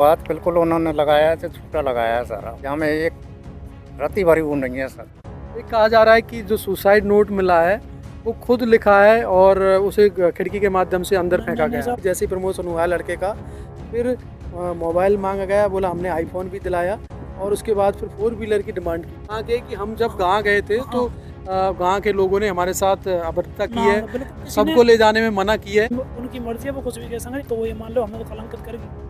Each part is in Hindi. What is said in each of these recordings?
बात बिल्कुल उन्होंने लगाया है, तो झूठा लगाया है सारा। यहाँ में एक रत्ती भरी वो नहीं है सर। ये कहा जा रहा है कि जो सुसाइड नोट मिला है वो खुद लिखा है और उसे खिड़की के माध्यम से अंदर फेंका गया। जैसे ही प्रमोशन हुआ लड़के का, फिर मोबाइल मांगा गया, बोला हमने आईफोन भी दिलाया और उसके बाद फिर 4 व्हीलर की डिमांड की। कहा गया कि हम जब गाँव गए थे तो गाँव के लोगों ने हमारे साथ अभद्रता की है, सबको ले जाने में मना की है। उनकी मर्जी है, वो कुछ भी कह सकते, तो वो ये मान लो हमें तो कलंकित करेगी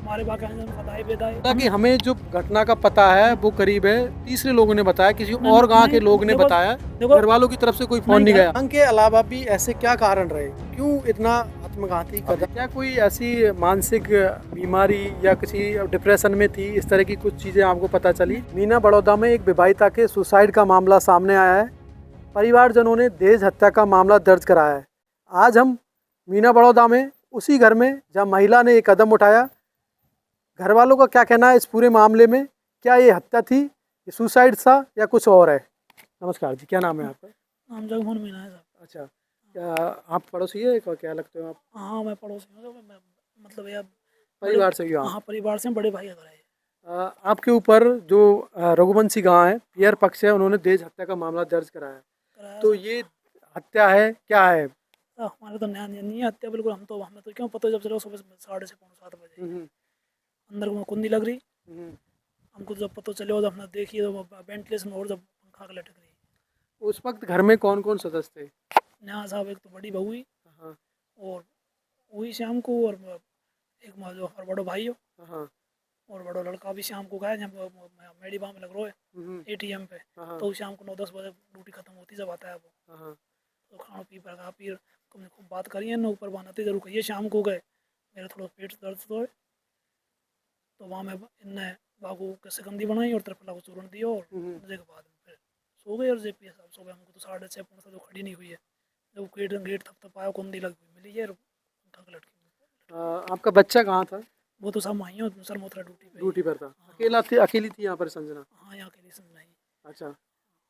हमारे बाकी खदाई बेदाई। ताकि हमें जो घटना का पता है वो करीब है तीसरे लोगों ने बताया, किसी और गांव के लोग ने बताया, घर वालों की तरफ से कोई फोन नहीं गया। के अलावा भी ऐसे क्या कारण रहे, क्यों इतना आत्मघाती कदम? क्या कोई ऐसी मानसिक बीमारी या किसी डिप्रेशन में थी, इस तरह की कुछ चीजें आपको पता चली? मीना बड़ौदा में एक विवाहिता के सुसाइड का मामला सामने आया है। परिवारजनों ने दहेज हत्या का मामला दर्ज कराया है। आज हम मीना बड़ौदा में उसी घर में जहाँ महिला ने एक कदम उठाया, घर वालों का क्या कहना है इस पूरे मामले में? क्या ये हत्या थी, ये सुसाइड था या कुछ और है? नमस्कार जी, क्या नाम है आपका? नाम जगमोहन मीना है साहब। अच्छा, क्या आप पड़ोसी है, क्या लगते हो आप? हाँ, मैं पड़ोसी हूँ, मतलब ये परिवार से ही? हाँ, परिवार से बड़े भाई अगर है। आपके ऊपर जो रघुवंशी गांव है, पियर पक्ष है, उन्होंने दहेज हत्या का मामला दर्ज कराया, तो ये हत्या है, क्या है? हमारे तो नहीं है हत्या, बिल्कुल। हमें तो क्यों पता, जब चलो सुबह 6:30 पौने 7 बजे अंदर में कुंडी लग रही, हमको जब पता चले जब हमने देखी तो वेंटिलेशन में, और जब पंखा का लटक रही। उस वक्त घर में कौन कौन सदस्य थे? नया साहब, एक तो बड़ी बहू हुई और वही शाम को, और एक जो और बड़ो भाई हो, और बड़ो लड़का भी शाम को गया जब मेरी बाम लग रहा है ATM पे, तो शाम को 9-10 बजे ड्यूटी खत्म होती जब आता है वो, तो खाना पी पर फिर तुमने खूब बात करी है ना, ऊपर बनाते जरूर कहिए शाम को गए, मेरा थोड़ा पेट दर्द तो है, तो वहाँ में इनने बागू के सिकंदी बनाई और त्रिफला को चूर्ण दिया, और मुझे के बाद फिर सो गए। और JP साहब सो गए। हमको तो 6:30 पौने 7 जो खड़ी नहीं हुई है, जब गेट थपथपाया, कुंदी लगी मिली है, और लटकी। आपका बच्चा कहाँ था? वो तो सब माइयों सर मोथरा ड्यूटी पर था। अकेली थी यहाँ पर संजना? हाँ, यहाँ अकेली संजना ही। अच्छा,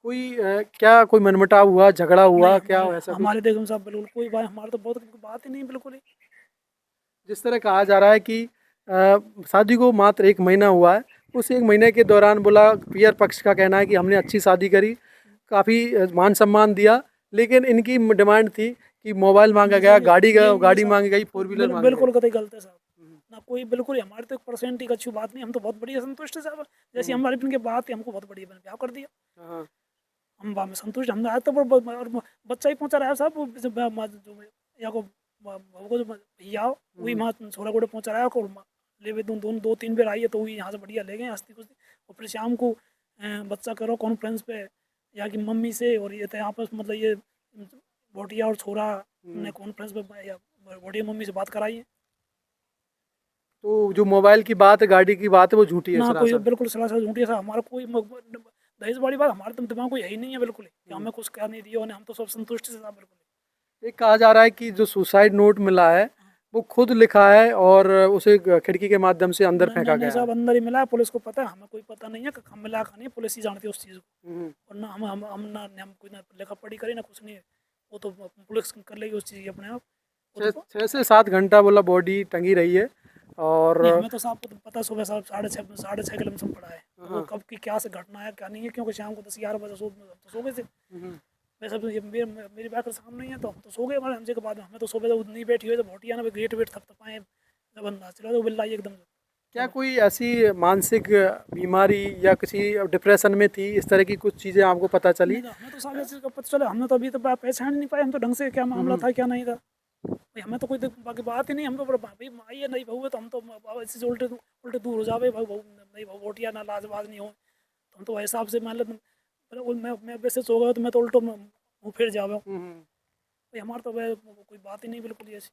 कोई क्या कोई मनमुटाव हुआ, झगड़ा हुआ, क्या ऐसा? हमारे देखो साहब बिल्कुल कोई बात, हमारे तो बहुत बात ही नहीं बिल्कुल ही। जिस तरह कहा जा रहा है कि शादी को मात्र 1 महीना हुआ है, उस 1 महीने के दौरान बोला, पियर पक्ष का कहना है कि हमने अच्छी शादी करी, काफ़ी मान सम्मान दिया, लेकिन इनकी डिमांड थी कि मोबाइल मांगा गया, गाड़ी मांगी गई, 4 व्हीलर मांगी बिल्कुल कतई गलत है साहब ना, कोई बिल्कुल ही हमारे तो 1% ही अच्छी बात नहीं। हम तो बहुत बढ़िया संतुष्ट है साहब, जैसे हमारे इनके बात है, हमको बहुत बढ़िया ब्याह कर दिया, हम बात में संतुष्ट। हमने आज तो बच्चा ही पहुँचा रहा है साहब, या को भैया वही माँ छोरा गोड़े पहुँचा रहा है, ले वे 2-3 बेर आई है, तो वही यहाँ से बढ़िया ले गए हंसती खुशती, और फिर शाम को बच्चा करो कॉन्फ्रेंस पे यहाँ की मम्मी से, और ये तो आपस मतलब ये भोटिया और छोरा ने कॉन्फ्रेंस पे भोटिया मम्मी से बात कराई है। तो जो मोबाइल की बात है, गाड़ी की बात है, वो झूठी है? ना, कोई बिल्कुल सरासर झूठी है साहब। हमारा कोई दहेज वाली बात हमारे तो दिमाग को यही नहीं है बिल्कुल कि हमें कुछ क्या नहीं दिया, हम तो सब संतुष्ट से साहब बिल्कुल। एक कहा जा रहा है कि जो सुसाइड नोट मिला है वो खुद लिखा है और उसे खिड़की के माध्यम से अंदर फेंका गया। साहब अंदर ही मिला है, पुलिस को पता है, हमें कोई पता नहीं है कि मिला नहीं, पुलिस ही जानती है उस चीज़ को, और ना हम ना कोई ना लिखा पढ़ी करी ना कुछ नहीं, वो तो पुलिस कर लेगी उस चीज़ की अपने आप। 6 से 7 घंटा बोला बॉडी टंगी रही है, और हमें तो साहब को पता सुबह साहब 6:30 के लमसम पड़ा है, वो कब की क्या से घटना है क्या नहीं है, क्योंकि शाम को 10-11 बजे सो गए थे। वैसे तो मेरी बात तो सामने ही है, तो हम तो सो गए हमारे हमसे के बाद। हमें तो सुबह जब नहीं बैठी हुई, तो भोटिया ना गेट वेट थपथपाए, जब अंदाज चला तो बिल्ला एकदम। क्या कोई ऐसी मानसिक बीमारी या किसी डिप्रेशन में थी, इस तरह की कुछ चीज़ें आपको पता चली? हमें तो सारी चीज़ का पता चला, हमने तो अभी तो पहचान नहीं पाए हम तो ढंग से, क्या मामला था क्या नहीं था भाई, हमें तो कोई बाकी बात ही नहीं। हम तो भाई माई है नहीं बहू है, तो हम तो इससे उल्टे दूर हो जावे, भाई बहू नहीं बहू वोटिया ना लाजबाज नहीं हो, तो हम तो हिसाब से मान लो मैं वैसे सो गया तो मैं तो उल्टो मुँह फिर जावे भाई, हमारा तो कोई बात ही नहीं बिल्कुल ही ऐसी।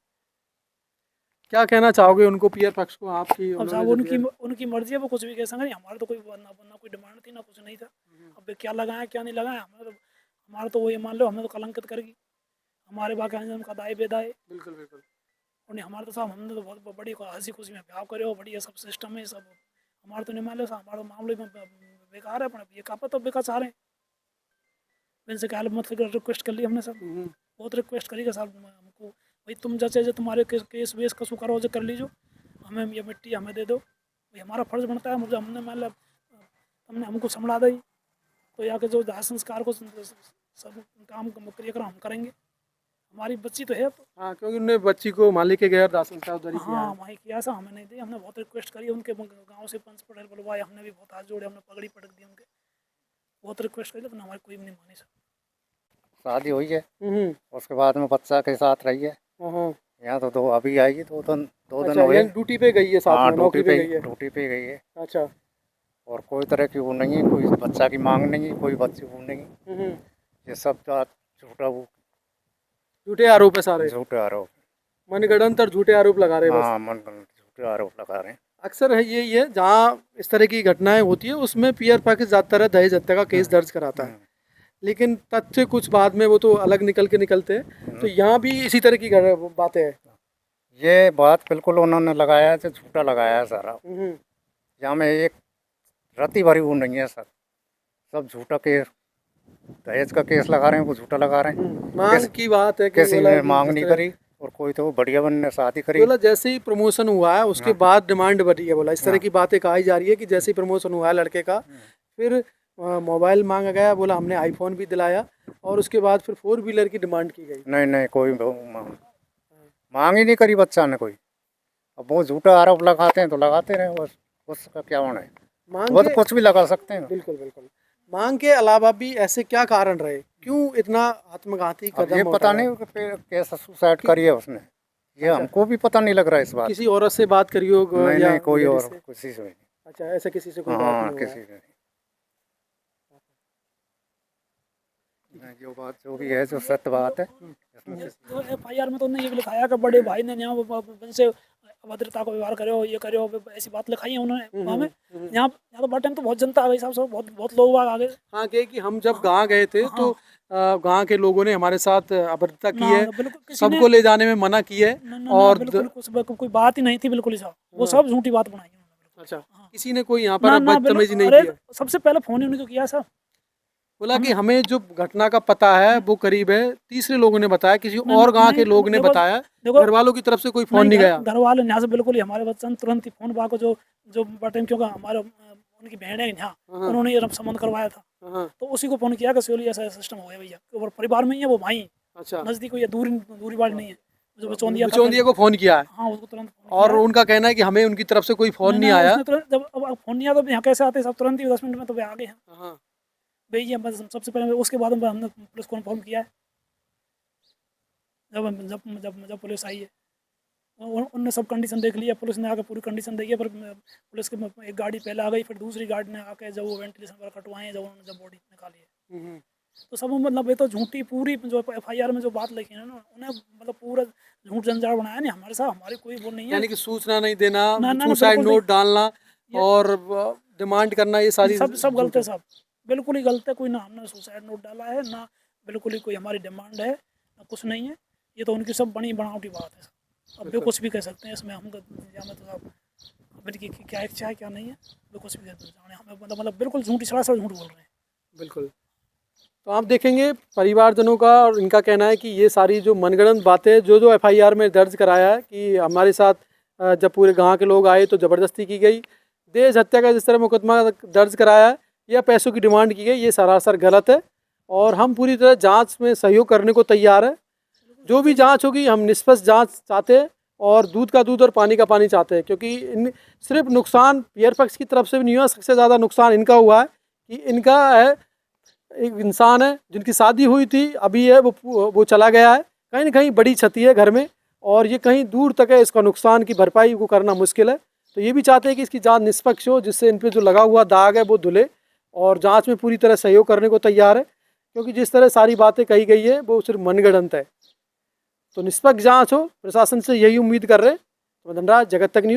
क्या कहना चाहोगे उनको, पियर पक्ष को? आपकी अब साहब उनकी मर्जी है, वो कुछ भी कह सकते, हमारे तो कोई ना कोई डिमांड थी ना कुछ नहीं था। अब क्या लगाया क्या नहीं लगाया, हमारा तो वो ये मान लो हमें तो कलंकित करेगी हमारे बाकी हम खदाई बेदाई। बिल्कुल बिल्कुल। और नहीं, हमारे तो साहब हमने तो बहुत बड़ी हंसी खुशी में ब्याह करे हो, बढ़िया सब सिस्टम है सब, हमारे तो नहीं मान लो साहब, हमारा मामले में बेकार है, ये का पता बेकार चाह रहे हैं। इनसे क्या मतलब रिक्वेस्ट कर ली हमने सर, बहुत रिक्वेस्ट करी साहब हमको, भाई तुम जैसे तुम्हारे केस वेस कसू करो जो कर लीजिए, हमें ये मिट्टी हमें दे दो, भाई हमारा फर्ज बनता है, मुझे हमने मतलब हमने हमको संभला दी तो यहाँ के जो दाह संस्कार को सब काम क्रियाक्रम हम करेंगे। हमारी बच्ची तो है तो हाँ, क्योंकि उन्होंने बच्ची को मालिक के गैर दाह संस्कार उधरी किया हाँ है। वहीं किया सा, हमें नहीं दी। हमने बहुत रिक्वेस्ट करी उनके गांव से पंच पटेल बुलवाए, हमने भी बहुत हाथ जोड़े, हमने पगड़ी पटक दी उनके, बहुत रिक्वेस्ट करी लेकिन हमारी कोई भी नहीं मानी सर। शादी हुई है, हम्म। उसके बाद में बच्चा के साथ रही है। हाँ। यहाँ तो दो अभी आएगी, 2 दिन अच्छा, हुए। ये ड्यूटी पे गई है, साथ हाँ, में नौकरी पे गई है। ड्यूटी पे गई है। अच्छा। और कोई तरह की वो नहीं है, कोई बच्चा की मांग नहीं है, कोई बच्चे वो नहीं। हम्म। ये सब झूठा वो झूठे आरोप है सारे, झूठे आरोप। मनगढ़ंत और झूठे आरोप लगा रहे हैं बस। हाँ, मन झूठे आरोप लगा रहे हैं। अक्सर है यही है, जहाँ इस तरह की घटनाएं होती है उसमें पीआर पक्ष ज़्यादातर दहेज हत्या का केस दर्ज कराता है, लेकिन तथ्य कुछ बाद में वो तो अलग निकल के निकलते हैं। तो यहाँ भी इसी तरह की बातें हैं। ये बात बिल्कुल उन्होंने लगाया है, झूठा लगाया है सारा। यहाँ में एक रत्ती भरी वो नहीं है सर, सब झूठा केस, दहेज का केस लगा रहे हैं, वो झूठा लगा रहे हैं। मांग की बात है कि किसी बोला ने कि मांग इस नहीं तरह- करी, और कोई तो बढ़िया बन ने शादी करी। बोला जैसे ही प्रमोशन हुआ है उसके बाद डिमांड बढ़ी है, बोला इस तरह की बातें कही जा रही है कि जैसे ही प्रमोशन हुआ है लड़के का, फिर मोबाइल मांगा गया, बोला हमने आईफोन भी दिलाया, और उसके बाद फिर 4 व्हीलर की डिमांड की गई। नहीं, कोई मांग ही नहीं करी बच्चा ने कोई। अब वो झूठा आरोप लगाते हैं तो लगाते रहे, बस उसका क्या होना है। मांग वो तो के- कुछ भी लगा सकते हैं। बिल्कुल बिल्कुल। मांग के अलावा भी ऐसे क्या कारण रहे, क्यों इतना आत्मघाती अब कदम ये पता उठाया? नहीं कि कैसा सुसाइड करी है उसने, ये हमको भी पता नहीं लग रहा है इस बात। किसी औरत से बात करी हो नहीं, या नहीं, कोई लेडी और से? किसी से नहीं। अच्छा, ऐसा किसी से कोई बात हाँ, नहीं हुआ किसी है। से नहीं। जो भी है, जो सत्य बात है, इसमें तो FIR में तो उन्होंने ये भी लिखाया कि बड़े भाई ने यहाँ उनसे अभद्रता का व्यवहार करो, ये करो, ऐसी बात लिखाई है उन्होंने वहाँ में। यहाँ तो बट टाइम तो बहुत जनता आ गई साहब, सब बहुत लोग आ गए। हाँ, कि हम जब गांव गए थे तो गांव के लोगों ने हमारे साथ अभद्रता की है, बिल्कुल किसी ने सबको ले जाने में मना की है। और बिल्कुल कोई बात ही नहीं थी बिल्कुल ही साहब, वो सब झूठी बात बनाई उन्होंने। अच्छा, किसी ने कोई यहाँ पर बदतमीजी नहीं अरे की है? सबसे पहले फोन ही उन्हीं को किया साहब। बोला कि हमें जो घटना का पता है वो करीब है, तीसरे लोगों ने बताया, किसी और गांव के लोग ने बताया, घर वालों की तरफ से कोई फोन नहीं गया। घर वाले यहाँ से बिल्कुल ही हमारे बच्चन तुरंत ही फोन बाको जो बटन, क्योंकि हमारे उनकी बहन है यहाँ, उन्होंने ये संबंध करवाया था, तो उसी को फोन किया कि सोली ऐसा सिस्टम हो गया भैया, और परिवार में ही है वो भाई। अच्छा, नजदीक हुई है, दूरी बात नहीं है। जो बिचौंदिया को फोन किया है, हाँ उसको तुरंत और उनका कहना है कि हमें उनकी तरफ से कोई फोन नहीं आया। जब अब फोन नहीं आया तो यहाँ कैसे आते सब, तुरंत ही 10 मिनट में तो वे आ गए हैं भैया। बस सबसे पहले उसके बाद हमने पुलिस को इन्फॉर्म किया है, जब पुलिस आई है उनने सब कंडीशन देख लिया, पुलिस ने आकर पूरी कंडीशन देखी है, पर पुलिस की एक गाड़ी पहले आ गई, फिर दूसरी गाड़ी ने आके जब वो वेंटिलेशन पर कटवाए हैं, जब बॉडी निकाली है, तो सब मतलब ये तो झूठी पूरी जो FIR में जो बात लिखी है ना, उन्हें मतलब पूरा झूठ जंजाल बनाया नहीं हमारे साथ, हमारी कोई वो नहीं है। यानी कि सूचना नहीं देना, ना, सुसाइड बिल्कुल नोट डालना और डिमांड करना, ये सारी सब गलत है साहब, बिल्कुल ही गलत है। कोई ना हमने सुसाइड नोट डाला है, ना बिल्कुल ही कोई हमारी डिमांड है, ना कुछ नहीं है। ये तो उनकी सब बनी बनावटी बात है। अब वे कुछ भी कह सकते हैं इसमें, हम तो साहब इनकी क्या इच्छा है क्या नहीं है, वे कुछ भी जाने, हमें मतलब बिल्कुल झूठी सरासर झूठ बोल रहे हैं। बिल्कुल। तो आप देखेंगे परिवारजनों का और इनका कहना है कि ये सारी जो मनगढ़ंत बातें जो FIR में दर्ज कराया है कि हमारे साथ जब पूरे गांव के लोग आए तो ज़बरदस्ती की गई, दहेज हत्या का जिस तरह मुकदमा दर्ज कराया है या पैसों की डिमांड की गई, ये सरासर गलत है, और हम पूरी तरह जांच में सहयोग करने को तैयार है। जो भी जांच होगी हम निष्पक्ष जांच चाहते हैं, और दूध का दूध और पानी का पानी चाहते हैं, क्योंकि सिर्फ नुकसान पीयर पक्ष की तरफ से भी नहीं हुआ, सबसे ज़्यादा नुकसान इनका हुआ है कि इनका है, एक इंसान है जिनकी शादी हुई थी, अभी है वो चला गया है, कहीं ना कहीं बड़ी क्षति है घर में, और ये कहीं दूर तक है, इसका नुकसान की भरपाई को करना मुश्किल है। तो ये भी चाहते हैं कि इसकी जांच निष्पक्ष हो, जिससे इन पर जो लगा हुआ दाग है वो धुले, और जांच में पूरी तरह सहयोग करने को तैयार है, क्योंकि जिस तरह सारी बातें कही गई है वो सिर्फ मनगढ़ंत है। तो निष्पक्ष जांच हो, प्रशासन से यही उम्मीद कर रहे हैं। धनराज, जगत तक न्यूज़।